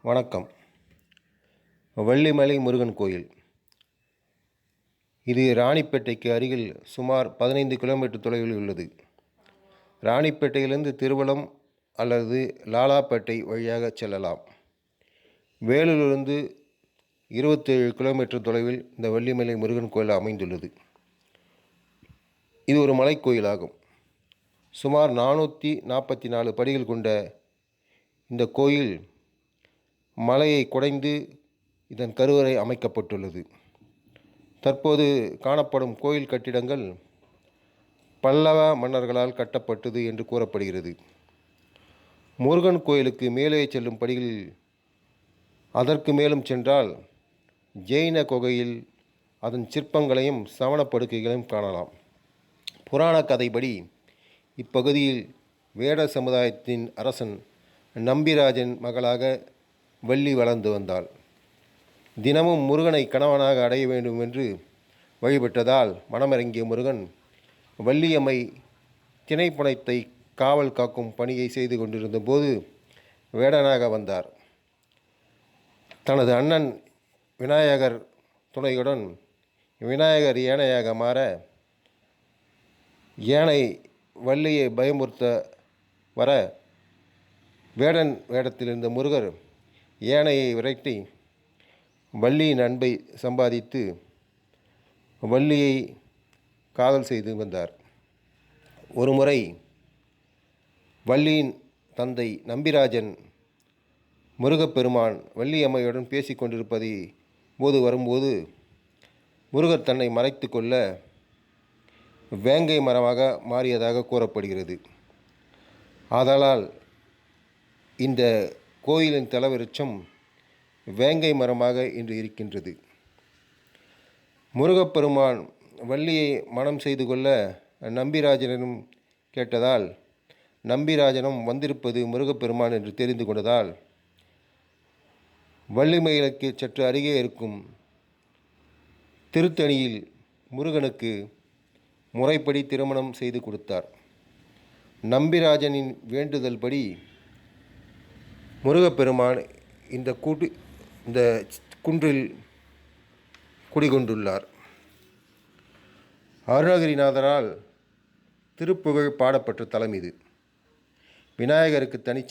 வணக்கம். வள்ளிமலை முருகன் கோயில். இது ராணிப்பேட்டைக்கு அருகில் சுமார் 15 கிலோமீட்டர் தொலைவில் உள்ளது. ராணிப்பேட்டையிலிருந்து திருவலம் அல்லது லாலாப்பேட்டை வழியாக செல்லலாம். வேலூரிலிருந்து 27 கிலோமீட்டர் தொலைவில் இந்த வள்ளிமலை முருகன் கோயில் அமைந்துள்ளது. இது ஒரு மலைக்கோயிலாகும். சுமார் 444 படிகள் கொண்ட இந்த கோயில் மலையை குடைந்து இதன் கருவறை அமைக்கப்பட்டுள்ளது. தற்போது காணப்படும் கோயில் கட்டிடங்கள் பல்லவ மன்னர்களால் கட்டப்பட்டது என்று கூறப்படுகிறது. முருகன் கோயிலுக்கு மேலே செல்லும் படிகளில் அதற்கு மேலும் சென்றால் ஜெயின குகையில் அதன் சிற்பங்களையும் சமணப்படுக்கைகளையும் காணலாம். புராண கதைப்படி இப்பகுதியில் வேட சமுதாயத்தின் அரசன் நம்பிராஜன் மகளாக வள்ளி வளர்ந்து வந்தாள். தினமும் முருகனை கணவனாக அடைய வேண்டும் என்று வழிபட்டதால் மனமிறங்கிய முருகன் வள்ளியம்மை திணைப்புணத்தை காவல் காக்கும் பணியை செய்து கொண்டிருந்த போது வேடனாக வந்தார். தனது அண்ணன் விநாயகர் துணையுடன் விநாயகர் யானையாக மாற யானை வள்ளியை பயமுறுத்த வர வேடன் வேடத்தில் இருந்த முருகர் யானையை விரட்டி வள்ளியின் அன்பை சம்பாதித்து வள்ளியை காதல் செய்து வந்தார். ஒருமுறை வள்ளியின் தந்தை நம்பிராஜன் முருகப்பெருமான் வள்ளியம்மையுடன் பேசி கொண்டிருப்பதை வரும்போது முருகர் தன்னை மறைத்து கொள்ள வேங்கை மரமாக மாறியதாக கூறப்படுகிறது. ஆதலால் இந்த கோயிலின் தலவிருட்சம் வேங்கை மரமாக இன்று இருக்கின்றது. முருகப்பெருமான் வள்ளியை மனம் செய்து கொள்ள நம்பிராஜனும் கேட்டதால் நம்பிராஜனும் வந்திருப்பது முருகப்பெருமான் என்று தெரிந்து கொண்டதால் வள்ளிமயிலுக்கு சற்று அருகே இருக்கும் திருத்தணியில் முருகனுக்கு முறைப்படி திருமணம் செய்து கொடுத்தார். நம்பிராஜனின் வேண்டுதல் படி முருகப்பெருமான் இந்த குன்றில் குடிகொண்டுள்ளார். அருணகிரிநாதரால் திருப்புகழ் பாடப்பட்ட தலம் இது. விநாயகருக்கு தனி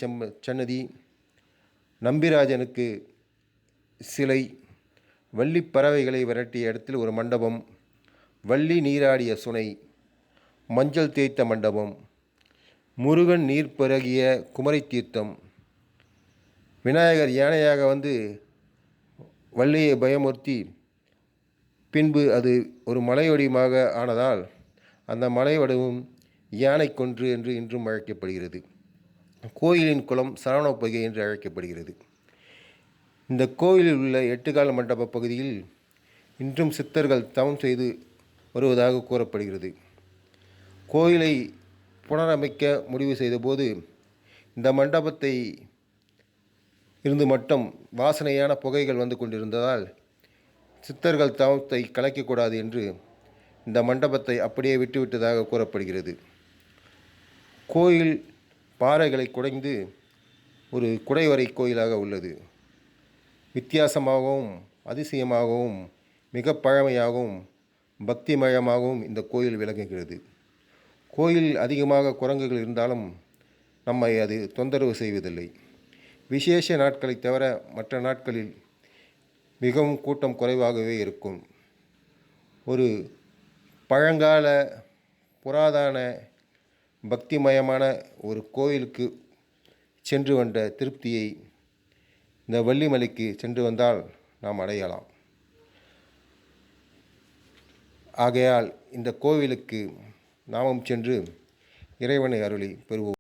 சன்னதி, நம்பிராஜனுக்கு சிலை, வள்ளி பறவைகளை விரட்டிய இடத்தில் ஒரு மண்டபம், வள்ளி நீராடிய சுனை, மஞ்சள் தேய்த்த மண்டபம், முருகன் நீர் பருகிய குமரி தீர்த்தம், விநாயகர் யானையாக வந்து வள்ளியை பயமுறுத்தி பின்பு அது ஒரு மலை வடிவமாக ஆனதால் அந்த மலை வடிவம் யானை கொன்று என்று இன்றும் அழைக்கப்படுகிறது. கோயிலின் குளம் சரவணப்பொய்கை என்று அழைக்கப்படுகிறது. இந்த கோயிலில் உள்ள 8 கால் மண்டப பகுதியில் இன்றும் சித்தர்கள் தவம் செய்து வருவதாக கூறப்படுகிறது. கோயிலை புனரமைக்க முடிவு செய்தபோது இந்த மண்டபத்தை இருந்து மட்டும் வாசனையான புகைகள் வந்து கொண்டிருந்ததால் சித்தர்கள் தவத்தை கலைக்கக்கூடாது என்று இந்த மண்டபத்தை அப்படியே விட்டுவிட்டதாக கூறப்படுகிறது. கோயில் பாறைகளை குடைந்து ஒரு குடைவரை கோயிலாக உள்ளது. வித்தியாசமாகவும் அதிசயமாகவும் மிக பழமையாகவும் பக்திமயமாகவும் இந்த கோயில் விளங்குகிறது. கோயில் அதிகமாக குரங்குகள் இருந்தாலும் நம்மை அது தொந்தரவு செய்வதில்லை. விசேஷ நாட்களை தவிர மற்ற நாட்களில் மிகவும் கூட்டம் குறைவாகவே இருக்கும். ஒரு பழங்கால புராதன பக்திமயமான ஒரு கோயிலுக்கு சென்று வந்த திருப்தியை இந்த வள்ளிமலைக்கு சென்று வந்தால் நாம் அடையலாம். ஆகையால் இந்த கோவிலுக்கு நாமும் சென்று இறைவனை அருளி பெறுவோம்.